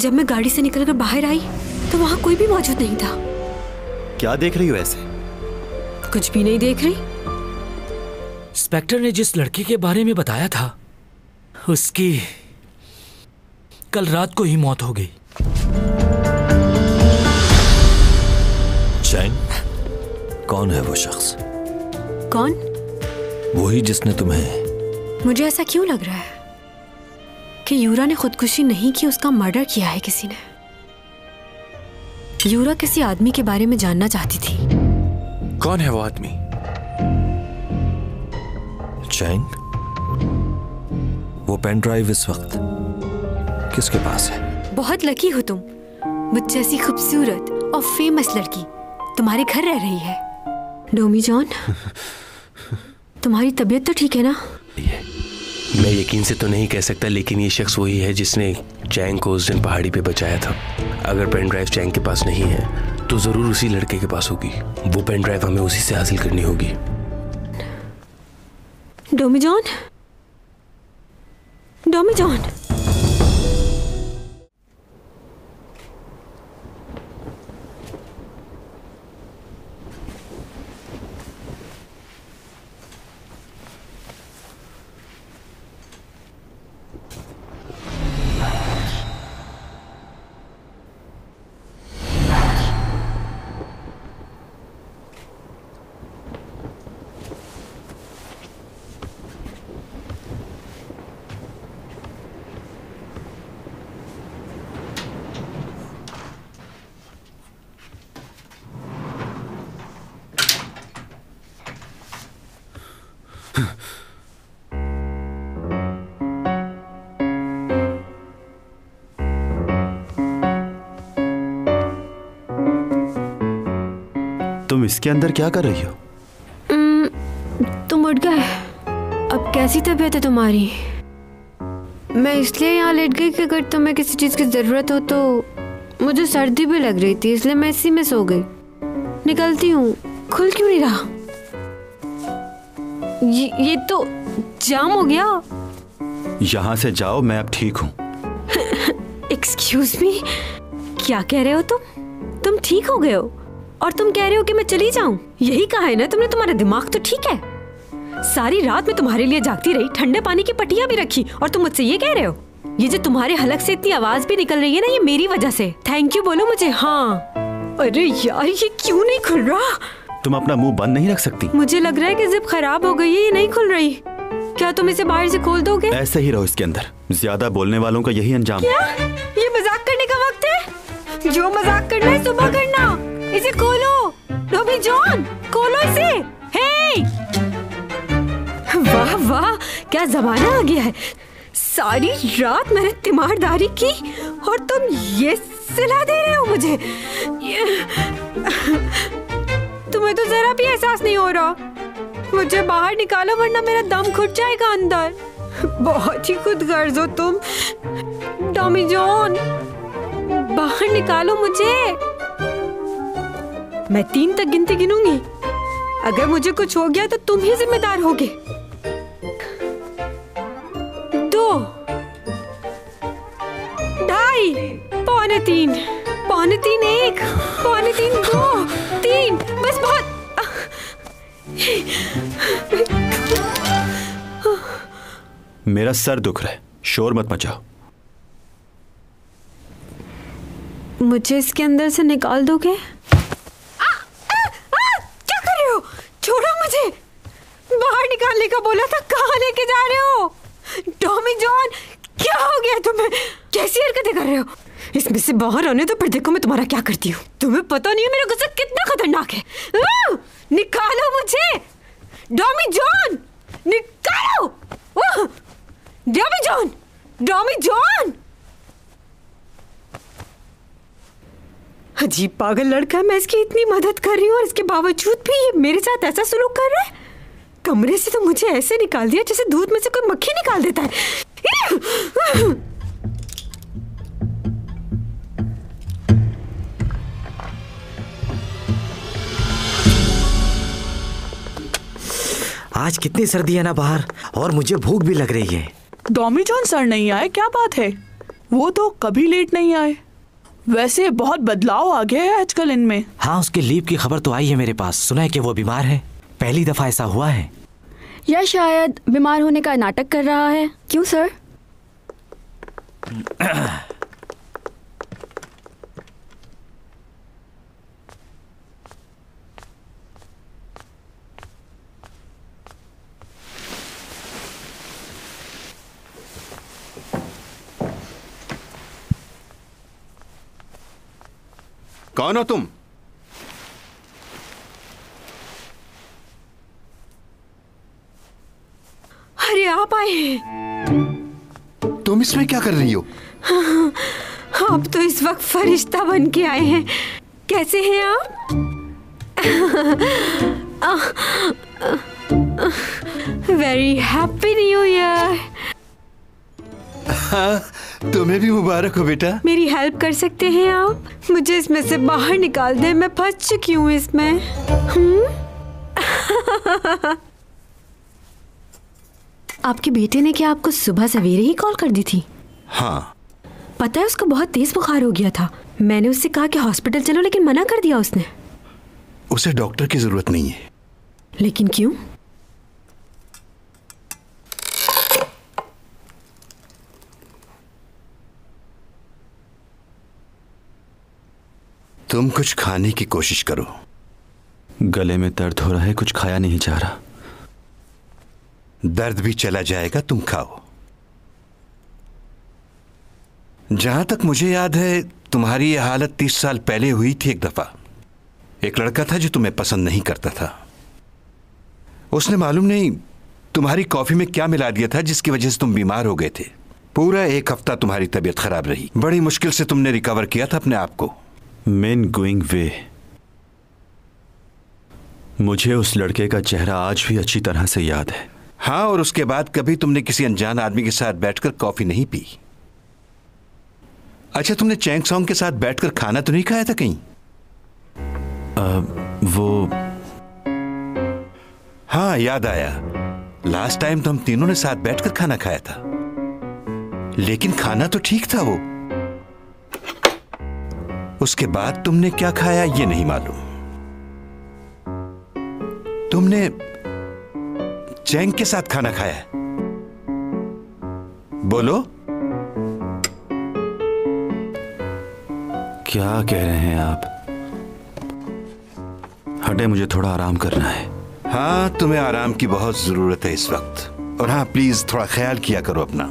जब मैं गाड़ी से निकलकर बाहर आई तो वहां कोई भी मौजूद नहीं था। क्या देख रही हो ऐसे? कुछ भी नहीं देख रही। इंस्पेक्टर ने जिस लड़के के बारे में बताया था उसकी कल रात को ही मौत हो गई। चैंग, कौन है वो शख्स? कौन? वही जिसने तुम्हें। मुझे ऐसा क्यों लग रहा है कि यूरा ने खुदकुशी नहीं की, उसका मर्डर किया है किसी ने। यूरा किसी आदमी के बारे में जानना चाहती थी। कौन है वो आदमी? चैंग, वो पेन ड्राइव इस वक्त किसके पास है? बहुत लकी हो तुम, मुझ जैसी खूबसूरत और फेमस लड़की तुम्हारे घर रह रही है। डोमी जॉन, तुम्हारी तबीयत तो ठीक है ना? मैं यकीन से तो नहीं कह सकता, लेकिन ये शख्स वही है जिसने चैंग को उस दिन पहाड़ी पे बचाया था। अगर पेन ड्राइव चैंग के पास नहीं है तो जरूर उसी लड़के के पास होगी। वो पेन ड्राइव हमें उसी से हासिल करनी होगी। डोमी जॉन, डोमी जॉन। तुम इसके अंदर क्या कर रही हो? तुम उठ गए। अब कैसी तबीयत है तुम्हारी? मैं इसलिए यहाँ लेट गई कि अगर तुम्हें किसी चीज की जरूरत हो तो। मुझे सर्दी भी लग रही थी इसलिए मैं इसी में सो गई। निकलती हूँ। खुल क्यों नहीं रहा? ये तो जाम हो गया। यहाँ से जाओ, मैं अब ठीक हूँ। एक्सक्यूज मी, क्या कह रहे हो तुम ठीक हो गए हो और तुम कह रहे हो कि मैं चली जाऊं? यही कहा है ना तुमने? तुम्हारा दिमाग तो ठीक है। सारी रात मैं तुम्हारे लिए जागती रही, ठंडे पानी की पट्टियां भी रखी और तुम मुझसे ये कह रहे हो? ये जो तुम्हारे हलक से इतनी आवाज भी निकल रही है ना, ये मेरी वजह से। थैंक यू बोलो मुझे। हाँ। अरे यार, ये क्यों नहीं खुल रहा? तुम अपना मुंह बंद नहीं रख सकती? मुझे लग रहा है कि जिप खराब हो गई है, ये नहीं खुल रही। क्या तुम इसे बाहर से खोल दोगे? ऐसे ही रहो इसके अंदर। ज्यादा बोलने वालों का यही अंजाम। क्या ये मजाक करने का वक्त है? जो मजाक करना है सुबह करना। इसे खोलो डोमी जॉन, खोलो इसे। हे! वाह वाह, क्या जमाना आ गया है। सारी रात मैंने तीमारदारी की और तुम ये सिला दे रहे हो मुझे। तुम्हें तो जरा भी एहसास नहीं हो रहा। मुझे बाहर निकालो वरना मेरा दम घुट जाएगा अंदर। बहुत ही खुदगर्ज हो तुम डोमी जॉन। बाहर निकालो मुझे। मैं 3 तक गिनती गिनूंगी। अगर मुझे कुछ हो गया तो तुम ही जिम्मेदार होगे। 2, 2.5, पौने 3, पौने 3, 1, पौने 3, 2, 3। बस बहुत। मेरा सर दुख रहा है, शोर मत मचाओ। मुझे इसके अंदर से निकाल दोगे? क्या कर रहे हो? छोड़ो मुझे। बाहर निकालने का बोला था, कहाँ लेके जा रहे हो? टॉमी जॉन, क्या हो गया तुम्हें? कैसी हरकतें कर रहे हो? इसमें से बाहर आने तो फिर देखो मैं तुम्हारा क्या करती हूँ। तुम्हें पता नहीं है मेरा गुस्सा कितना खतरनाक है। निकालो मुझे डॉमी जॉन, निकालो। डॉमी जॉन, डॉमी जॉन। अजीब पागल लड़का, मैं इसकी इतनी मदद कर रही हूँ और इसके बावजूद भी ये मेरे साथ ऐसा सलूक कर रहा है। कमरे से तो मुझे ऐसे निकाल दिया जैसे दूध में से कोई मक्खी निकाल देता है। आज कितनी सर्दी है ना बाहर, और मुझे भूख भी लग रही है। डॉमी जॉन सर नहीं आए, क्या बात है? वो तो कभी लेट नहीं आए। वैसे बहुत बदलाव आ गया है आजकल इनमें। हाँ, उसके लीव की खबर तो आई है मेरे पास। सुना है कि वो बीमार है। पहली दफा ऐसा हुआ है। या शायद बीमार होने का नाटक कर रहा है। क्यों सर? कौन हो तुम? अरे आप आए हैं। तुम इसमें क्या कर रही हो? आप तो इस वक्त फरिश्ता बन के आए हैं। कैसे हैं आप? Very happy new year. तुम्हें भी मुबारक हो बेटा। मेरी हेल्प कर सकते हैं आप? मुझे इसमें से बाहर निकाल दें, मैं फंस चुकी हूँ इसमें। आपके बेटे ने क्या आपको सुबह सवेरे ही कॉल कर दी थी? हाँ। पता है उसको बहुत तेज बुखार हो गया था। मैंने उससे कहा कि हॉस्पिटल चलो, लेकिन मना कर दिया उसने। उसे डॉक्टर की जरूरत नहीं है। लेकिन क्यों? तुम कुछ खाने की कोशिश करो। गले में दर्द हो रहा है, कुछ खाया नहीं जा रहा। दर्द भी चला जाएगा, तुम खाओ। जहां तक मुझे याद है तुम्हारी यह हालत 30 साल पहले हुई थी एक दफा। एक लड़का था जो तुम्हें पसंद नहीं करता था। उसने मालूम नहीं तुम्हारी कॉफी में क्या मिला दिया था जिसकी वजह से तुम बीमार हो गए थे। पूरा एक हफ्ता तुम्हारी तबीयत खराब रही। बड़ी मुश्किल से तुमने रिकवर किया था अपने आप को। मेन गोइंग वे। मुझे उस लड़के का चेहरा आज भी अच्छी तरह से याद है। हाँ, और उसके बाद कभी तुमने किसी अनजान आदमी के साथ बैठकर कॉफी नहीं पी। अच्छा, तुमने चैंग सॉन्ग के साथ बैठकर खाना तो नहीं खाया था कहीं? वो हाँ, याद आया। लास्ट टाइम तो हम तीनों ने साथ बैठकर खाना खाया था, लेकिन खाना तो ठीक था वो। उसके बाद तुमने क्या खाया ये नहीं मालूम। तुमने चैंग के साथ खाना खाया है? बोलो। क्या कह रहे हैं आप? हटे, मुझे थोड़ा आराम करना है। हाँ, तुम्हें आराम की बहुत जरूरत है इस वक्त। और हाँ, प्लीज थोड़ा ख्याल किया करो अपना।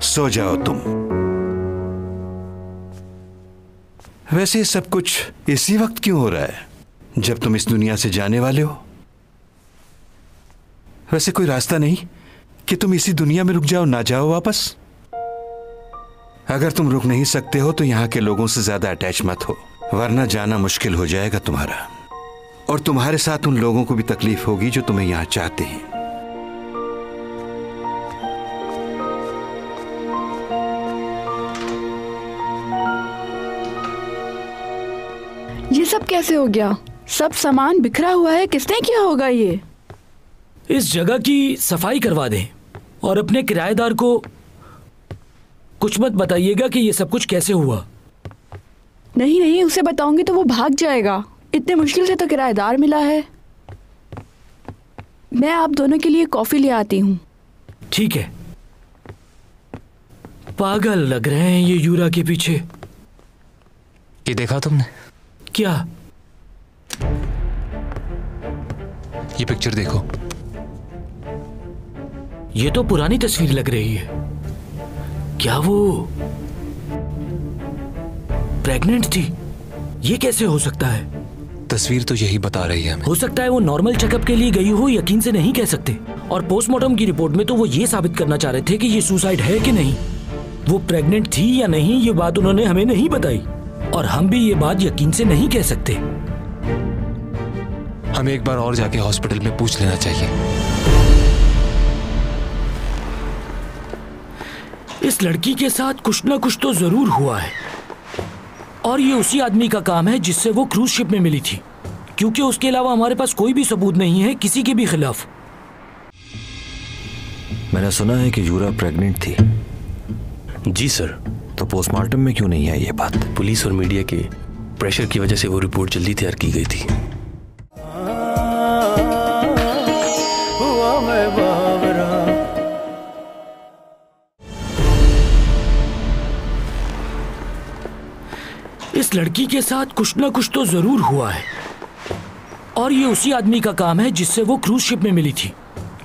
सो जाओ तुम। वैसे सब कुछ इसी वक्त क्यों हो रहा है जब तुम इस दुनिया से जाने वाले हो? वैसे कोई रास्ता नहीं कि तुम इसी दुनिया में रुक जाओ, ना जाओ वापस? अगर तुम रुक नहीं सकते हो तो यहां के लोगों से ज्यादा अटैच मत हो, वरना जाना मुश्किल हो जाएगा तुम्हारा। और तुम्हारे साथ उन लोगों को भी तकलीफ होगी जो तुम्हें यहां चाहते हैं। ये सब कैसे हो गया? सब सामान बिखरा हुआ है। किसने किया होगा ये? इस जगह की सफाई करवा दें और अपने किराएदार को कुछ मत बताइएगा कि ये सब कुछ कैसे हुआ। नहीं नहीं, उसे बताऊंगी तो वो भाग जाएगा। इतने मुश्किल से तो किराएदार मिला है। मैं आप दोनों के लिए कॉफी ले आती हूँ। ठीक है। पागल लग रहे हैं ये यूरा के पीछे। ये देखा तुमने? क्या? ये पिक्चर देखो। ये तो पुरानी तस्वीर लग रही है। क्या वो प्रेग्नेंट थी? ये कैसे हो सकता है? तस्वीर तो यही बता रही है हमें। हो सकता है वो नॉर्मल चेकअप के लिए गई हो, यकीन से नहीं कह सकते। और पोस्टमार्टम की रिपोर्ट में तो वो ये साबित करना चाह रहे थे कि ये सुसाइड है कि नहीं। वो प्रेग्नेंट थी या नहीं ये बात उन्होंने हमें नहीं बताई, और हम भी ये बात यकीन से नहीं कह सकते। हमें एक बार और जाके हॉस्पिटल में पूछ लेना चाहिए। इस लड़की के साथ कुछ ना कुछ तो जरूर हुआ है, और ये उसी आदमी का काम है जिससे वो क्रूज शिप में मिली थी, क्योंकि उसके अलावा हमारे पास कोई भी सबूत नहीं है किसी के भी खिलाफ। मैंने सुना है कि यूरा प्रेग्नेंट थी। जी सर। तो पोस्टमार्टम में क्यों नहीं आई ये बात? पुलिस और मीडिया के प्रेशर की वजह से वो रिपोर्ट जल्दी तैयार की गई थी। इस लड़की के साथ कुछ ना कुछ तो जरूर हुआ है, और ये उसी आदमी का काम है जिससे वो क्रूज शिप में मिली थी,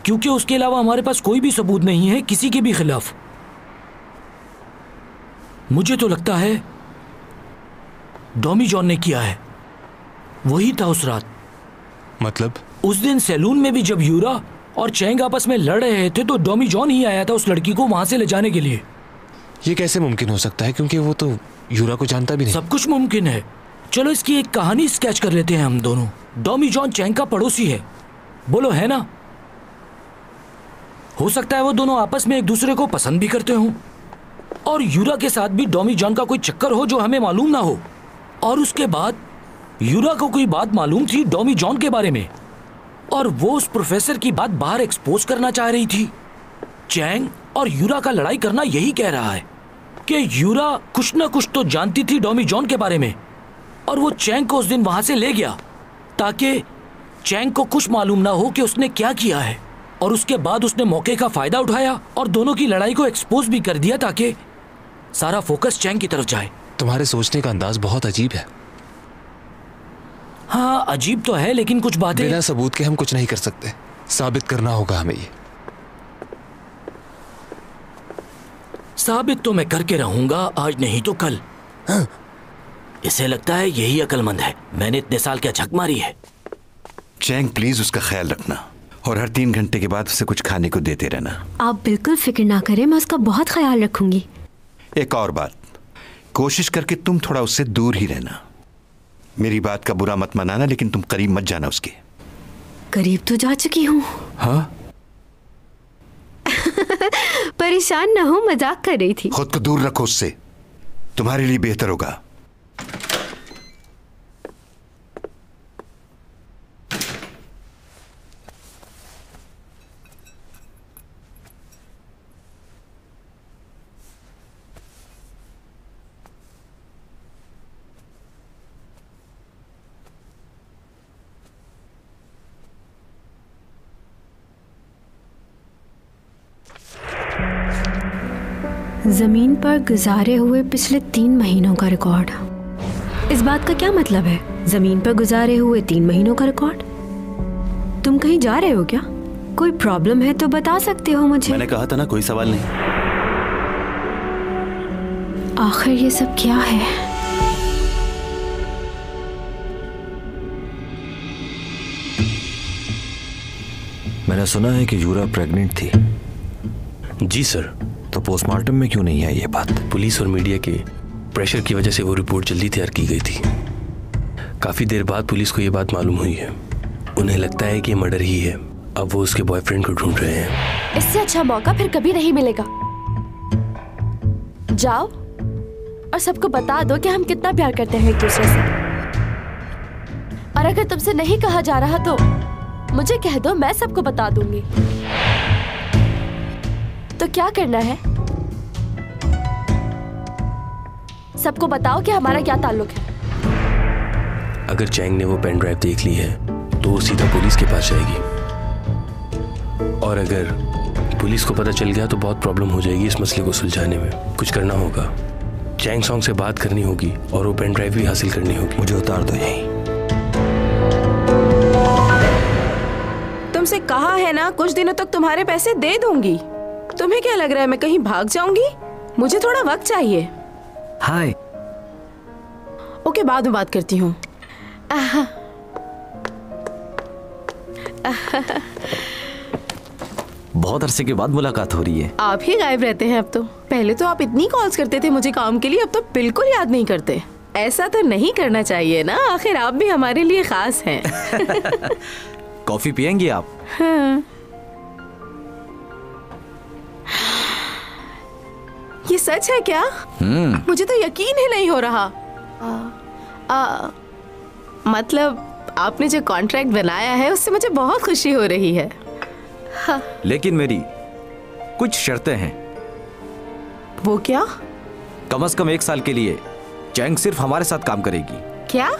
क्योंकि उसके अलावा हमारे पास कोई भी सबूत नहीं है किसी के भी खिलाफ। मुझे तो लगता है डॉमी जॉन ने किया है। वही था उस रात। मतलब? उस दिन सैलून में भी जब यूरा और चैंग आपस में लड़ रहे थे तो डॉमी जॉन ही आया था उस लड़की को वहां से ले जाने के लिए। ये कैसे मुमकिन हो सकता है, क्योंकि वो तो यूरा को जानता भी नहीं। सब कुछ मुमकिन है। चलो इसकी एक कहानी स्केच कर लेते हैं हम दोनों। डॉमी जॉन चैंग का पड़ोसी है, बोलो है ना? हो सकता है वो दोनों आपस में एक दूसरे को पसंद भी करते हों, और यूरा के साथ भी डॉमी जॉन का कोई चक्कर हो जो हमें मालूम ना हो। और उसके बाद यूरा को कोई बात मालूम थी डॉमी जॉन के बारे में, और वो उस प्रोफेसर की बात बाहर एक्सपोज करना चाह रही थी। चैंग और यूरा का लड़ाई करना यही कह रहा है कि यूरा कुछ ना कुछ तो जानती थी डॉमी जॉन के बारे में, और वो चैंग को उस दिन वहां से ले गया ताकि चैंग को कुछ मालूम ना हो कि उसने क्या किया है। और उसके बाद उसने मौके का फायदा उठाया और दोनों की लड़ाई को एक्सपोज भी कर दिया ताकि सारा फोकस चैंग की तरफ जाए। तुम्हारे सोचने का अंदाज बहुत अजीब है। हाँ अजीब तो है, लेकिन कुछ बातें बिना सबूत के हम कुछ नहीं कर सकते। साबित करना होगा हमें ये। साबित तो मैं करके रहूंगा, आज नहीं तो कल। हाँ। इसे लगता है यही अक्लमंद है। मैंने इतने साल क्या झक मारी है। चैंग प्लीज उसका ख्याल रखना, और हर 3 घंटे के बाद उसे कुछ खाने को देते रहना। आप बिल्कुल फिक्र ना करें, मैं उसका बहुत ख्याल रखूंगी। एक और बात, कोशिश करके तुम थोड़ा उससे दूर ही रहना। मेरी बात का बुरा मत मनाना, लेकिन तुम करीब मत जाना उसके। करीब तो जा चुकी हूँ। हाँ? परेशान ना हो, मजाक कर रही थी। खुद को दूर रखो उससे, तुम्हारे लिए बेहतर होगा। जमीन पर गुजारे हुए पिछले 3 महीनों का रिकॉर्ड। इस बात का क्या मतलब है? जमीन पर गुजारे हुए 3 महीनों का रिकॉर्ड? तुम कहीं जा रहे हो क्या? कोई प्रॉब्लम है तो बता सकते हो मुझे। मैंने कहा था ना, कोई सवाल नहीं। आखिर ये सब क्या है? मैंने सुना है कि यूरा प्रेग्नेंट थी। जी सर। तो पोस्टमार्टम में क्यों नहीं आई ये बात? पुलिस और मीडिया के प्रेशर की वजह से वो रिपोर्ट जल्दी तैयार की गई थी। काफी देर बाद पुलिस को ये बात मालूम हुई है। उन्हें लगता है कि मर्डर ही है। अब वो उसके बॉयफ्रेंड को ढूंढ रहे हैं। इससे अच्छा मौका फिर कभी नहीं मिलेगा। जाओ और सबको बता दो कि हम कितना प्यार करते हैं एक दूसरे से। और अगर तुमसे नहीं कहा जा रहा तो मुझे कह दो, मैं सबको बता दूंगी। तो क्या करना है? सबको बताओ कि हमारा क्या ताल्लुक है। अगर चैंग ने वो पेन ड्राइव देख ली है तो वो सीधा पुलिस के पास जाएगी, और अगर पुलिस को पता चल गया तो बहुत प्रॉब्लम हो जाएगी इस मसले को सुलझाने में। कुछ करना होगा। चैंग सॉन्ग से बात करनी होगी और वो पेन ड्राइव भी हासिल करनी होगी। मुझे उतार दो यहीं। तुमसे कहा है ना, कुछ दिनों तक तुम्हारे पैसे दे दूंगी। तुम्हें क्या लग रहा है मैं कहीं भाग जाऊंगी? मुझे थोड़ा वक्त चाहिए। हाय। ओके, बाद में बात करती हूँ। बहुत अरसे के बाद मुलाकात हो रही है। आप ही गायब रहते हैं अब तो। पहले तो आप इतनी कॉल्स करते थे मुझे काम के लिए, अब तो बिल्कुल याद नहीं करते। ऐसा तो नहीं करना चाहिए ना, आखिर आप भी हमारे लिए खास हैं। कॉफी पियेंगी आप? हाँ। ये सच है क्या? मुझे तो यकीन ही नहीं हो रहा। मतलब आपने जो कॉन्ट्रैक्ट बनाया है उससे मुझे बहुत खुशी हो रही है। हाँ। लेकिन मेरी कुछ शर्तें हैं। वो क्या? कम से कम 1 साल के लिए चैंग सिर्फ हमारे साथ काम करेगी। क्या?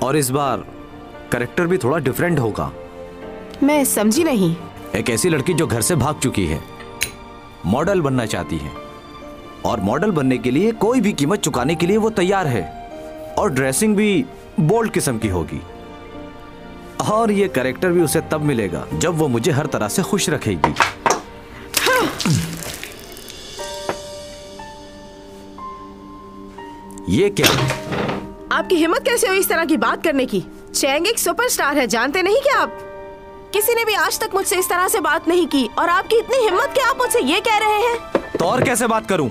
और इस बार कैरेक्टर भी थोड़ा डिफरेंट होगा। मैं समझी नहीं। एक ऐसी लड़की जो घर से भाग चुकी है, मॉडल बनना चाहती है, और मॉडल बनने के लिए कोई भी कीमत चुकाने के लिए वो तैयार है, और ड्रेसिंग भी बोल्ड किस्म की होगी। और ये कैरेक्टर भी उसे तब मिलेगा जब वो मुझे हर तरह से खुश रखेगी। ये क्या? आपकी हिम्मत कैसे हुई इस तरह की बात करने की? चैंग एक सुपरस्टार है, जानते नहीं क्या आप? किसी ने भी आज तक मुझसे इस तरह से बात नहीं की, और आपकी इतनी हिम्मत कि आप मुझसे ये कह रहे हैं? तो और कैसे बात करूं?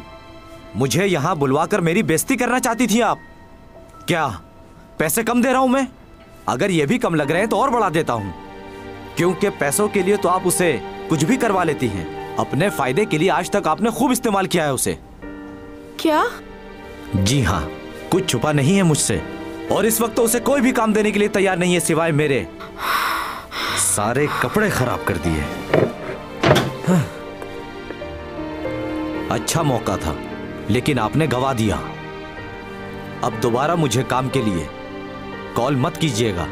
मुझे यहाँ बुलवाकर मेरी बेइज्जती करना चाहती थी आप? क्या पैसे कम दे रहा हूं मैं? अगर ये भी कम लग रहे हैं तो और बढ़ा देता हूं, क्योंकि पैसों के लिए तो आप उसे कुछ भी करवा लेती हैं। अपने फायदे के लिए आज तक आपने खूब इस्तेमाल किया है उसे। क्या? जी हाँ, कुछ छुपा नहीं है मुझसे, और इस वक्त तो उसे कोई भी काम देने के लिए तैयार नहीं है सिवाय मेरे। सारे कपड़े खराब कर दिए। अच्छा मौका था, लेकिन आपने गवा दिया। अब दोबारा मुझे काम के लिए कॉल मत कीजिएगा।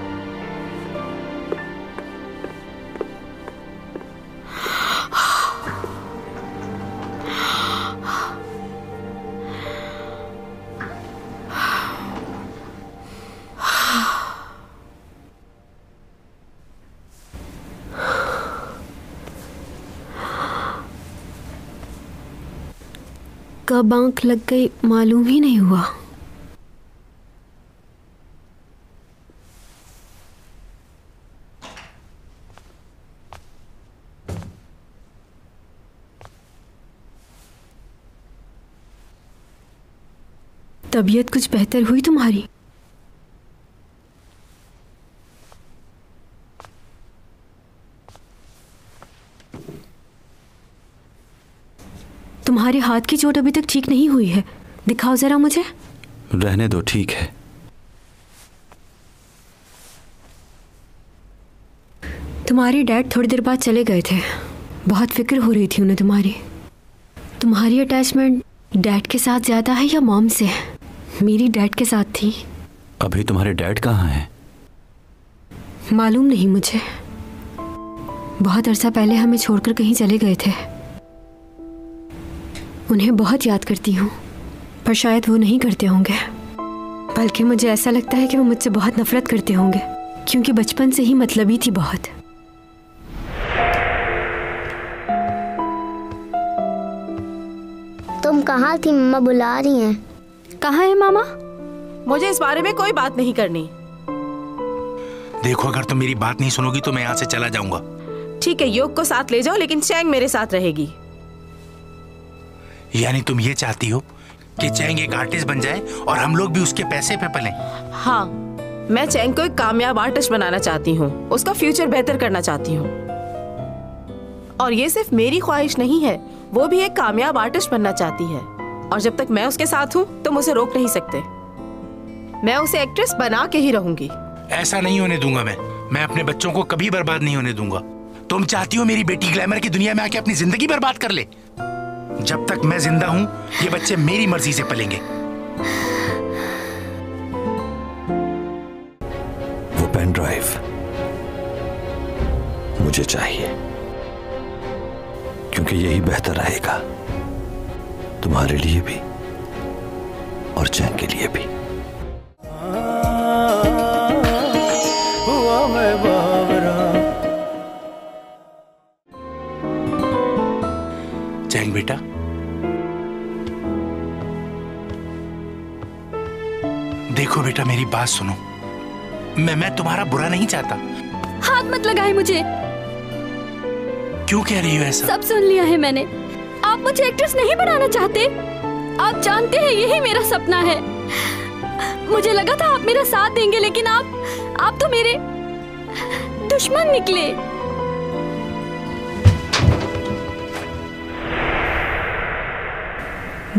कब आंख लग गई मालूम ही नहीं हुआ। तबीयत कुछ बेहतर हुई तुम्हारी? तुम्हारे हाथ की चोट अभी तक ठीक नहीं हुई है, दिखाओ जरा मुझे। रहने दो, ठीक है। तुम्हारे डैड थोड़ी देर बाद चले गए थे, बहुत फिक्र हो रही थी उन्हें तुम्हारी। तुम्हारी अटैचमेंट डैड के साथ ज्यादा है या मॉम से? मेरी डैड के साथ थी। अभी तुम्हारे डैड कहाँ हैं? मालूम नहीं मुझे, बहुत अरसा पहले हमें छोड़कर कहीं चले गए थे। उन्हें बहुत याद करती हूँ, पर शायद वो नहीं करते होंगे। बल्कि मुझे ऐसा लगता है कि वो मुझसे बहुत नफरत करते होंगे, क्योंकि बचपन से ही मतलबी थी बहुत। तुम कहाँ थी? मम्मा बुला रही हैं। कहाँ है मामा? मुझे इस बारे में कोई बात नहीं करनी। देखो, अगर तुम मेरी बात नहीं सुनोगी तो मैं यहाँ से चला जाऊंगा। ठीक है, योग को साथ ले जाओ, लेकिन चैंग मेरे साथ रहेगी। यानी तुम ये चाहती हो कि चैंग एक आर्टिस्ट बन जाए और हम लोग भी उसके पैसे पे पलें? हाँ, मैं चैंग को एक कामयाब आर्टिस्ट बनाना चाहती हूँ, उसका फ्यूचर बेहतर करना चाहती हूँ। और ये सिर्फ मेरी ख्वाहिश नहीं है, वो भी एक कामयाब आर्टिस्ट बनना चाहती है, और जब तक मैं उसके साथ हूँ तुम उसे रोक नहीं सकते। मैं उसे एक्ट्रेस बना के ही रहूंगी। ऐसा नहीं होने दूंगा मैं अपने बच्चों को कभी बर्बाद नहीं होने दूंगा। तुम चाहती हो मेरी बेटी ग्लैमर की दुनिया में आके अपनी जिंदगी बर्बाद कर ले? जब तक मैं जिंदा हूं ये बच्चे मेरी मर्जी से पलेंगे। वो पेन ड्राइव मुझे चाहिए, क्योंकि यही बेहतर रहेगा तुम्हारे लिए भी और चैंग के लिए भी। चैंग बेटा, देखो बेटा, मेरी बात सुनो। मैं तुम्हारा बुरा नहीं चाहता। हाथ मत लगाए मुझे। क्यों कह रही हो ऐसा? सब सुन लिया है मैंने। आप मुझे एक्ट्रेस नहीं बनाना चाहते। आप जानते हैं यही मेरा सपना है। मुझे लगा था आप मेरा साथ देंगे, लेकिन आप तो मेरे दुश्मन निकले।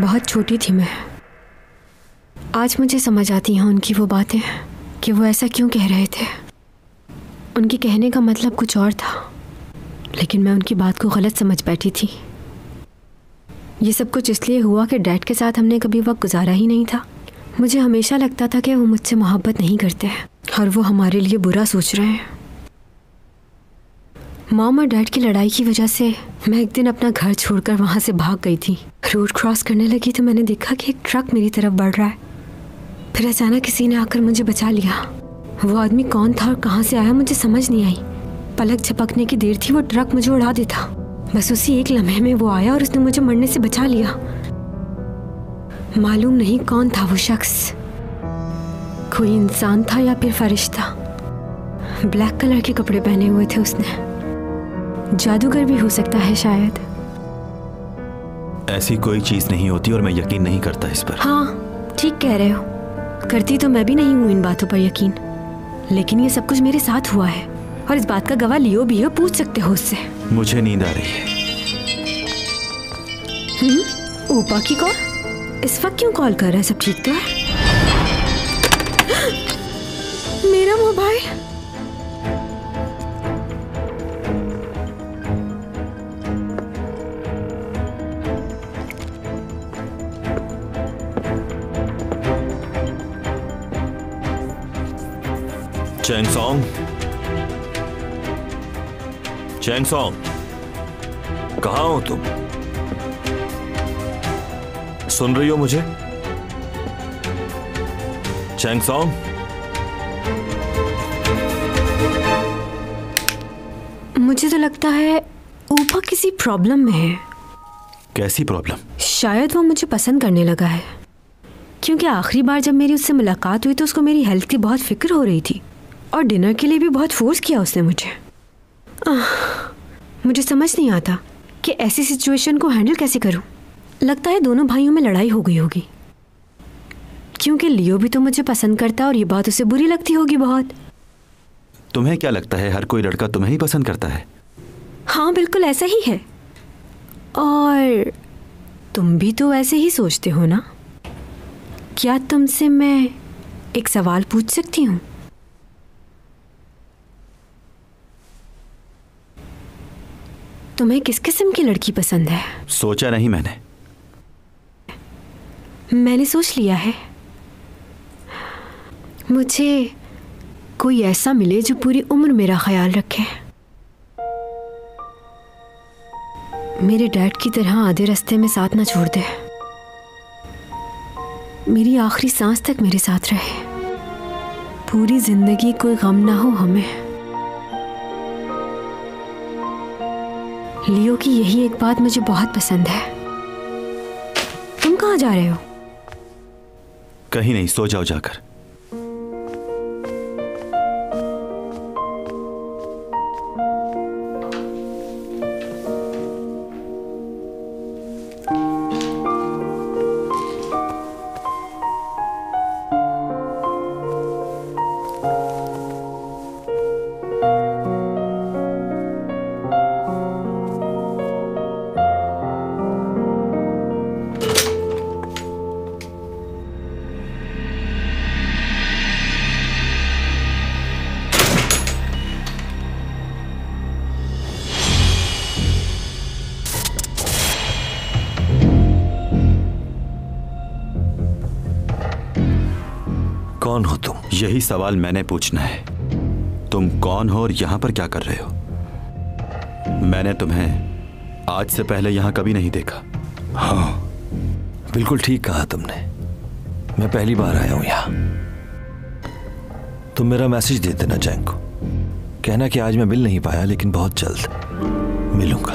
बहुत छोटी थी मैं, आज मुझे समझ आती हैं उनकी वो बातें कि वो ऐसा क्यों कह रहे थे। उनके कहने का मतलब कुछ और था, लेकिन मैं उनकी बात को गलत समझ बैठी थी। ये सब कुछ इसलिए हुआ कि डैड के साथ हमने कभी वक्त गुजारा ही नहीं था। मुझे हमेशा लगता था कि वो मुझसे मोहब्बत नहीं करते हैं और वो हमारे लिए बुरा सोच रहे हैं। मॉम और डैड की लड़ाई की वजह से मैं एक दिन अपना घर छोड़कर वहाँ से भाग गई थी। रोड क्रॉस करने लगी तो मैंने देखा कि एक ट्रक मेरी तरफ बढ़ रहा है। फिर अचानक किसी ने आकर मुझे बचा लिया। वो आदमी कौन था और कहाँ से आया मुझे समझ नहीं आई। पलक झपकने की देर थी, वो ट्रक मुझे उड़ा देता। बस उसी एक लम्हे में वो आया और उसने मुझे मरने से बचा लिया। मालूम नहीं कौन था वो शख्स, कोई इंसान था या फिर फरिश्ता। ब्लैक कलर के कपड़े पहने हुए थे उसने। जादूगर भी हो सकता है शायद। ऐसी कोई चीज नहीं होती और मैं यकीन नहीं करता इस पर। हाँ ठीक कह रहे हो, करती तो मैं भी नहीं हूँ इन बातों पर यकीन, लेकिन ये सब कुछ मेरे साथ हुआ है और इस बात का गवाह लियो भी है, पूछ सकते हो उससे। मुझे नींद आ रही है। ऊपा की कॉल? इस वक्त क्यों कॉल कर रहा है? सब ठीक तो है? मेरा mobile. Chang Song, Chang Song, कहाँ हो तुम? सुन रही हो मुझे? चैंग सॉन्ग, मुझे तो लगता है ऊपा किसी प्रॉब्लम में है। कैसी प्रॉब्लम? शायद वो मुझे पसंद करने लगा है, क्योंकि आखिरी बार जब मेरी उससे मुलाकात हुई तो उसको मेरी हेल्थ की बहुत फिक्र हो रही थी और डिनर के लिए भी बहुत फोर्स किया उसने मुझे। मुझे समझ नहीं आता कि ऐसी सिचुएशन को हैंडल कैसे करूं। लगता है दोनों भाइयों में लड़ाई हो गई होगी, क्योंकि लियो भी तो मुझे पसंद करता और ये बात उसे बुरी लगती होगी बहुत। तुम्हें क्या लगता है हर कोई लड़का तुम्हें ही पसंद करता है? हाँ बिल्कुल ऐसा ही है। और तुम भी तो ऐसे ही सोचते हो ना? क्या तुमसे मैं एक सवाल पूछ सकती हूँ? तुम्हें किस किस्म की लड़की पसंद है? सोचा नहीं मैंने सोच लिया है। मुझे कोई ऐसा मिले जो पूरी उम्र मेरा ख्याल रखे, मेरे डैड की तरह आधे रास्ते में साथ ना छोड़ दे, मेरी आखिरी सांस तक मेरे साथ रहे, पूरी जिंदगी कोई गम ना हो हमें। लियो की यही एक बात मुझे बहुत पसंद है। तुम कहाँ जा रहे हो? कहीं नहीं, सो जाओ जाकर। कौन हो तुम? यही सवाल मैंने पूछना है। तुम कौन हो और यहां पर क्या कर रहे हो? मैंने तुम्हें आज से पहले यहां कभी नहीं देखा। हाँ बिल्कुल ठीक कहा तुमने, मैं पहली बार आया हूं यहां। तुम मेरा मैसेज दे देना चैंग को, कहना कि आज मैं मिल नहीं पाया लेकिन बहुत जल्द मिलूंगा।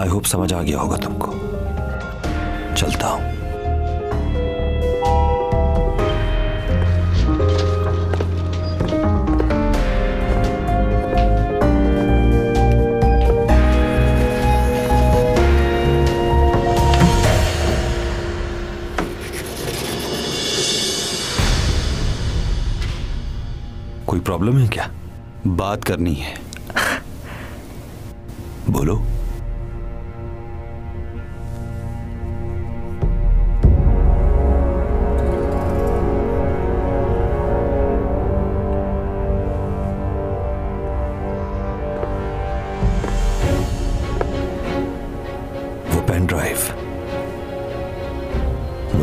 आई होप समझ आ गया होगा तुमको। चलता हूं। कोई प्रॉब्लम है क्या? बात करनी है। बोलो।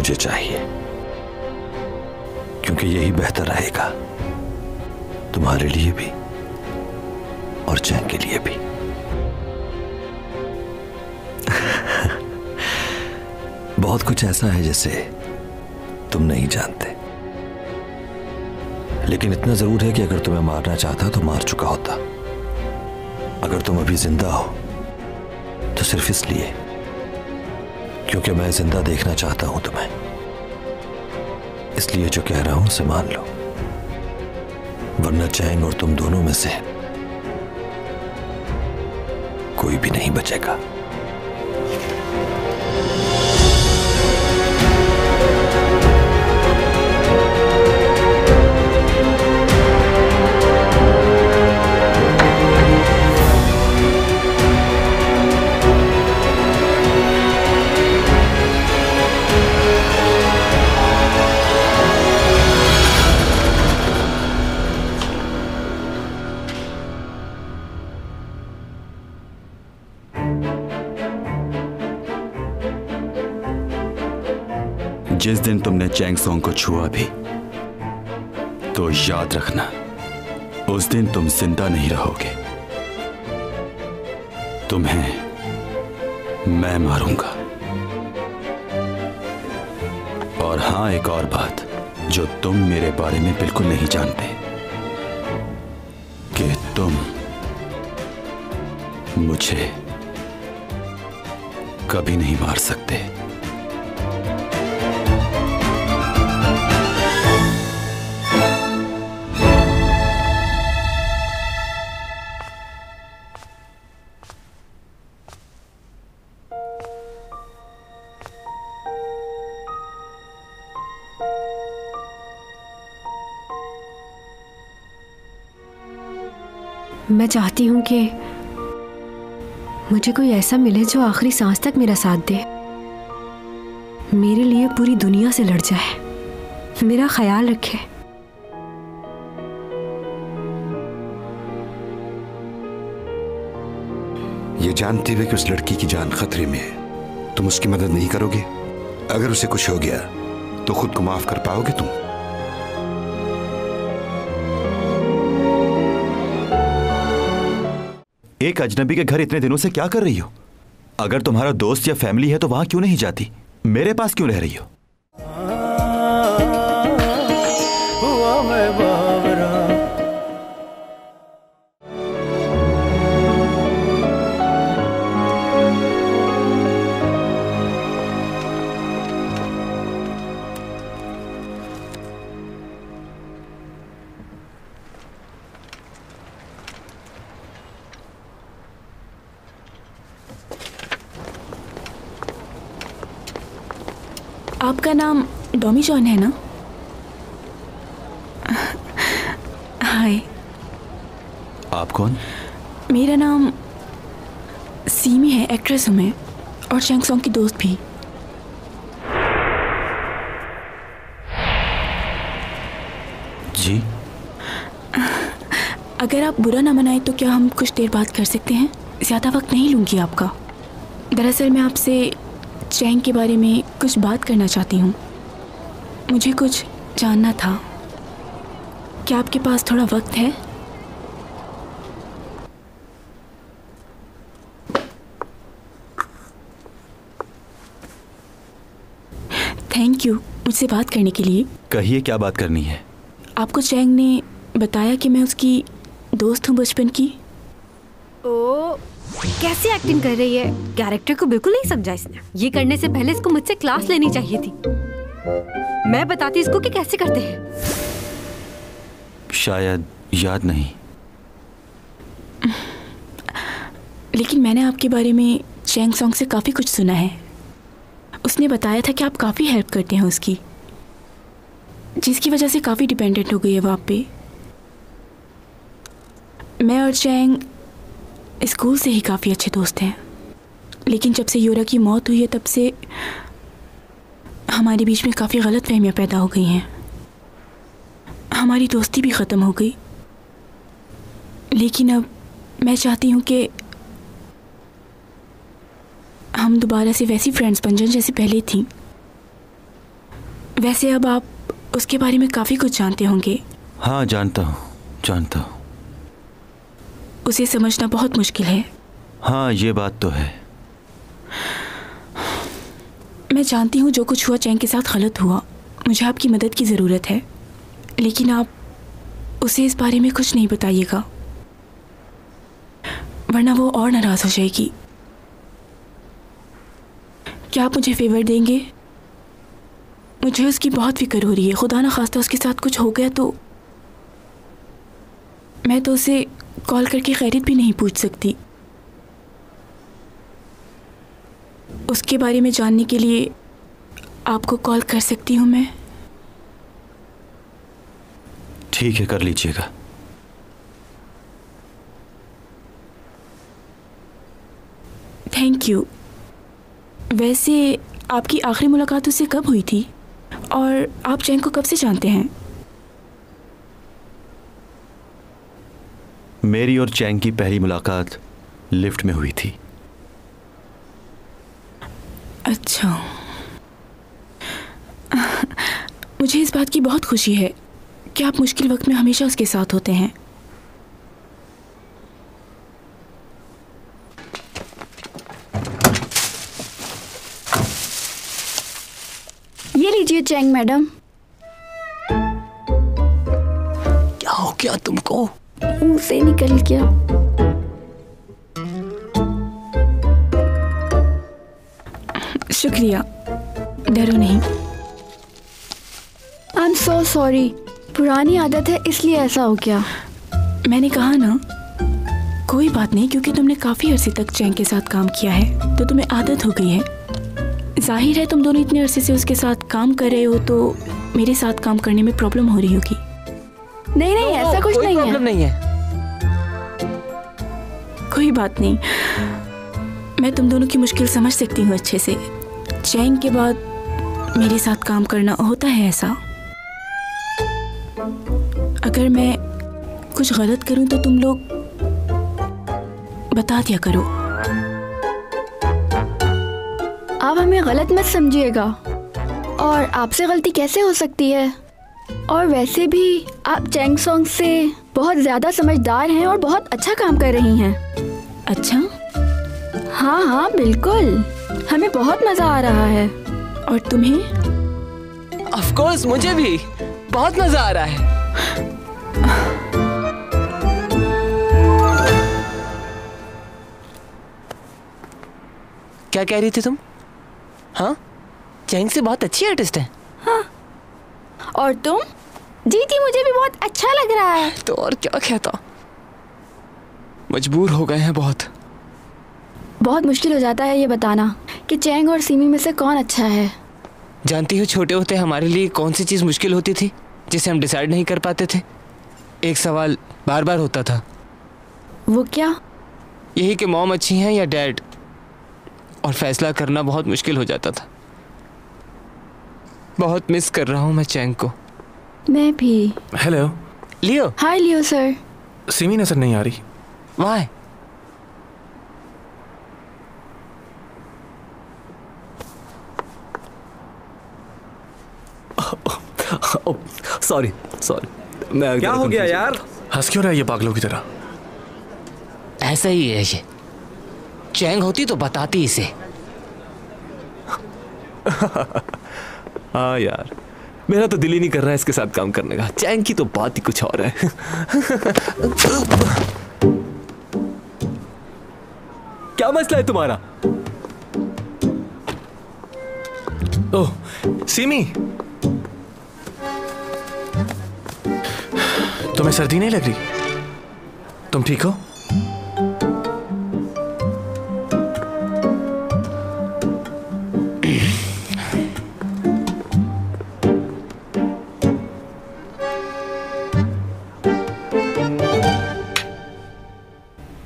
मुझे चाहिए, क्योंकि यही बेहतर रहेगा तुम्हारे लिए भी और चैंग के लिए भी। बहुत कुछ ऐसा है जिसे तुम नहीं जानते, लेकिन इतना जरूर है कि अगर तुम्हें मारना चाहता तो मार चुका होता। अगर तुम अभी जिंदा हो तो सिर्फ इसलिए क्योंकि मैं जिंदा देखना चाहता हूं तुम्हें। इसलिए जो कह रहा हूं उसे मान लो, वरना चैंग और तुम दोनों में से कोई भी नहीं बचेगा। जिस दिन तुमने चैंग सॉन्ग को छुआ भी तो याद रखना, उस दिन तुम जिंदा नहीं रहोगे। तुम्हें मैं मारूंगा। और हां, एक और बात जो तुम मेरे बारे में बिल्कुल नहीं जानते, कि तुम मुझे कभी नहीं मार सकते। मैं चाहती हूं कि मुझे कोई ऐसा मिले जो आखिरी सांस तक मेरा साथ दे, मेरे लिए पूरी दुनिया से लड़ जाए, मेरा ख्याल रखे। ये जानते हुए कि उस लड़की की जान खतरे में है, तुम उसकी मदद नहीं करोगे? अगर उसे कुछ हो गया तो खुद को माफ कर पाओगे तुम? एक अजनबी के घर इतने दिनों से क्या कर रही हो? अगर तुम्हारा दोस्त या फैमिली है तो वहां क्यों नहीं जाती? मेरे पास क्यों रह रही हो? आपका नाम डॉमी जॉन है ना? हाय। आप कौन? मेरा नाम सीमी है, एक्ट्रेस हूँ मैं, और चैंग सॉन्ग की दोस्त भी। जी। अगर आप बुरा ना मनाए तो क्या हम कुछ देर बात कर सकते हैं? ज़्यादा वक्त नहीं लूँगी आपका। दरअसल मैं आपसे चैंग के बारे में कुछ बात करना चाहती हूँ। मुझे कुछ जानना था। क्या आपके पास थोड़ा वक्त है? थैंक यू मुझसे बात करने के लिए। कहिए, क्या बात करनी है? आपको चैंग ने बताया कि मैं उसकी दोस्त हूँ बचपन की। ओ, कैसी एक्टिंग कर रही है? कैरेक्टर को बिल्कुल नहीं समझा इसने। ये करने से पहले इसको मुझसे क्लास लेनी चाहिए थी। मैं बताती इसको कि कैसे करते हैं। शायद याद नहीं। लेकिन मैंने आपके बारे में चैंग सॉन्ग से काफ़ी कुछ सुना है। उसने बताया था कि आप काफ़ी हेल्प करते हैं उसकी, जिसकी वजह से काफ़ी डिपेंडेंट हो गई है वो आप पे। मैं और चैंग स्कूल से ही काफ़ी अच्छे दोस्त हैं, लेकिन जब से यूरा की मौत हुई है तब से हमारे बीच में काफ़ी गलतफहमियां पैदा हो गई हैं। हमारी दोस्ती भी ख़त्म हो गई। लेकिन अब मैं चाहती हूँ कि हम दोबारा से वैसी फ्रेंड्स बन जाएं जैसे पहले थी। वैसे अब आप उसके बारे में काफ़ी कुछ जानते होंगे। हाँ जानता हूँ, जानता हूँ। उसे समझना बहुत मुश्किल है। हाँ ये बात तो है। मैं जानती हूँ जो कुछ हुआ चैंग के साथ गलत हुआ। मुझे आपकी मदद की ज़रूरत है, लेकिन आप उसे इस बारे में कुछ नहीं बताइएगा, वरना वो और नाराज़ हो जाएगी। क्या आप मुझे फेवर देंगे? मुझे उसकी बहुत फिक्र हो रही है। खुदा ना खास्ता उसके साथ कुछ हो गया तो मैं तो उसे कॉल करके खैरियत भी नहीं पूछ सकती। उसके बारे में जानने के लिए आपको कॉल कर सकती हूँ मैं? ठीक है, कर लीजिएगा। Thank you. वैसे आपकी आखिरी मुलाकात उससे कब हुई थी और आप चैंग को कब से जानते हैं? मेरी और चैंग की पहली मुलाकात लिफ्ट में हुई थी। अच्छा, मुझे इस बात की बहुत खुशी है कि आप मुश्किल वक्त में हमेशा उसके साथ होते हैं। ये लीजिए चैंग मैडम। क्या हो गया तुमको? मुंह से निकल गया। शुक्रिया, डरो नहीं। आई एम सो सॉरी, पुरानी आदत है इसलिए ऐसा हो गया। मैंने कहा ना, कोई बात नहीं, क्योंकि तुमने काफ़ी अरसे तक चैंग के साथ काम किया है तो तुम्हें आदत हो गई है। जाहिर है तुम दोनों इतने अरसे से उसके साथ काम कर रहे हो तो मेरे साथ काम करने में प्रॉब्लम हो रही होगी। नहीं नहीं, ऐसा कुछ नहीं है। प्रॉब्लम नहीं है। कोई बात नहीं, मैं तुम दोनों की मुश्किल समझ सकती हूँ अच्छे से। चैंग के बाद मेरे साथ काम करना होता है ऐसा। अगर मैं कुछ गलत करूं तो तुम लोग बता दिया करो। आप हमें गलत मत समझिएगा, और आपसे गलती कैसे हो सकती है? और वैसे भी आप चैंग सॉन्ग से बहुत ज़्यादा समझदार हैं और बहुत अच्छा काम कर रही हैं। अच्छा? हाँ हाँ बिल्कुल, हमें बहुत मज़ा आ रहा है। और तुम्हें? ऑफ कोर्स, मुझे भी बहुत मजा आ रहा है। क्या कह रही थी तुम? हाँ, चैंग से बहुत अच्छी आर्टिस्ट है। हाँ, और तुम? जी जी, मुझे भी बहुत अच्छा लग रहा है। तो और क्या कहता, मजबूर हो गए हैं बहुत। बहुत मुश्किल हो जाता है ये बताना कि चैंग और सीमी में से कौन अच्छा है। जानती हो, छोटे होते हमारे लिए कौन सी चीज़ मुश्किल होती थी जिसे हम डिसाइड नहीं कर पाते थे? एक सवाल बार बार होता था। वो क्या? यही कि मॉम अच्छी हैं या डैड, और फैसला करना बहुत मुश्किल हो जाता था। बहुत मिस कर रहा हूँ मैं चैंग को। मैं भी। हेलो लियो। हाय लियो सर। सिमी नजर नहीं आ रही। वहाँ है। सॉरी सॉरी, मैं क्या हो गया यार? हंस क्यों रहा है ये पागलों की तरह? ऐसा ही है ये। चैंग होती तो बताती इसे। हाँ यार, मेरा तो दिल ही नहीं कर रहा है इसके साथ काम करने का। चैंग की तो बात ही कुछ और है। क्या मसला है तुम्हारा? ओह सिमी, तुम्हें सर्दी नहीं लग रही? तुम ठीक हो?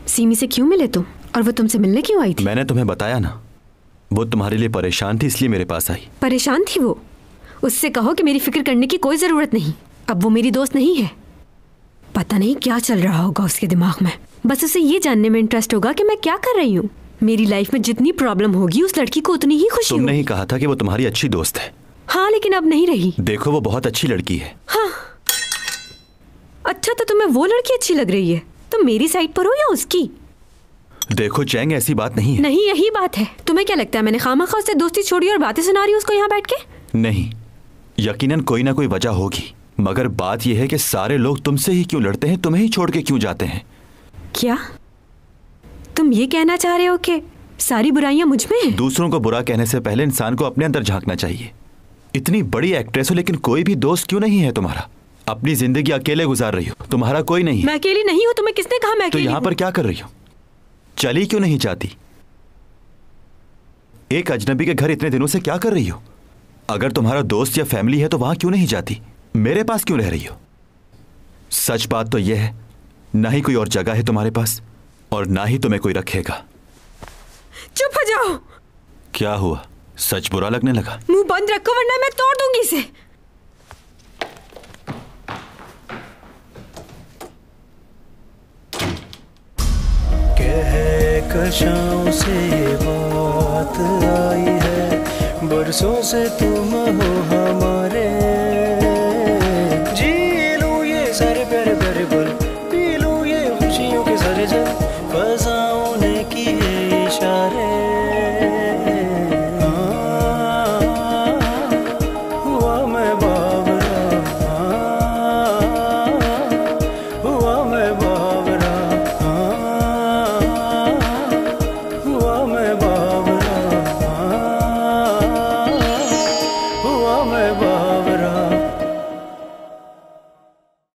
सीमी से क्यों मिले तुम, और वो तुमसे मिलने क्यों आई थी? मैंने तुम्हें बताया ना, वो तुम्हारे लिए परेशान थी इसलिए मेरे पास आई। परेशान थी वो? उससे कहो कि मेरी फिक्र करने की कोई जरूरत नहीं। अब वो मेरी दोस्त नहीं है। पता नहीं क्या चल रहा होगा उसके दिमाग में। बस उसे ये जानने में इंटरेस्ट होगा कि मैं क्या कर रही हूँ। मेरी लाइफ में जितनी प्रॉब्लम होगी उस लड़की को उतनी ही खुशी होगी। तुमने ही कहा था कि वो तुम्हारी अच्छी दोस्त है। हाँ, लेकिन अब नहीं रही। देखो वो बहुत अच्छी लड़की है। हाँ। अच्छा, तो तुम्हें वो लड़की अच्छी लग रही है? तुम मेरी साइड पर हो या उसकी? देखो चैंग, ऐसी बात नहीं है। नहीं, यही बात है। तुम्हें क्या लगता है मैंने खामखा उससे दोस्ती छोड़ी और बातें सुना रही हूँ उसको यहाँ बैठ के? नहीं, यकीनन कोई ना कोई वजह होगी, मगर बात यह है कि सारे लोग तुमसे ही क्यों लड़ते हैं, तुम्हें ही छोड़ के क्यों जाते हैं? क्या तुम ये कहना चाह रहे हो कि सारी बुराइयां मुझ में हैं? दूसरों को बुरा कहने से पहले इंसान को अपने अंदर झांकना चाहिए। इतनी बड़ी एक्ट्रेस हो लेकिन कोई भी दोस्त क्यों नहीं है तुम्हारा? अपनी जिंदगी अकेले गुजार रही हो, तुम्हारा कोई नहीं है। मैं अकेली नहीं हूँ। तुम्हें किसने कहा मैं तो अकेली यहाँ पर क्या कर रही हो? चली क्यों नहीं जाती? एक अजनबी के घर इतने दिनों से क्या कर रही हो? अगर तुम्हारा दोस्त या फैमिली है तो वहां क्यों नहीं जाती? मेरे पास क्यों रह रही हो? सच बात तो यह है, ना ही कोई और जगह है तुम्हारे पास और ना ही तुम्हें कोई रखेगा। चुप हो जाओ। क्या हुआ, सच बुरा लगने लगा? मुंह बंद रखो वरना मैं तोड़ दूंगी इसे। कशाओं से ये बात आई है, बरसों से तुम हो हमारे